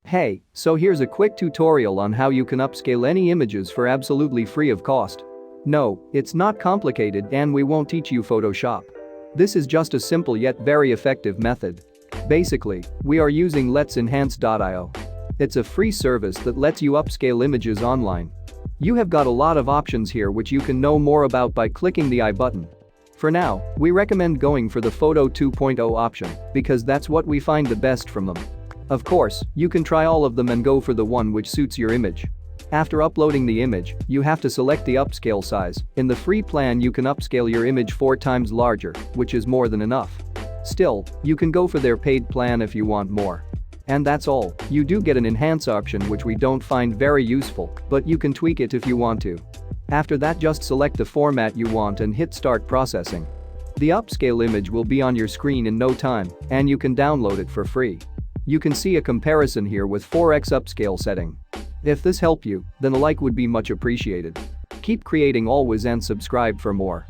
Hey, so here's a quick tutorial on how you can upscale any images for absolutely free of cost. No, it's not complicated and we won't teach you Photoshop. This is just a simple yet very effective method. Basically, we are using Let's Enhance.io. It's a free service that lets you upscale images online. You have got a lot of options here which you can know more about by clicking the I button. For now, we recommend going for the Photo 2.0 option because that's what we find the best from them. Of course, you can try all of them and go for the one which suits your image. After uploading the image, you have to select the upscale size. In the free plan you can upscale your image 4 times larger, which is more than enough. Still, you can go for their paid plan if you want more. And that's all. You do get an enhance option which we don't find very useful, but you can tweak it if you want to. After that, just select the format you want and hit start processing. The upscale image will be on your screen in no time, and you can download it for free. You can see a comparison here with 4x upscale setting. If this helped you, then a like would be much appreciated. Keep creating always and subscribe for more.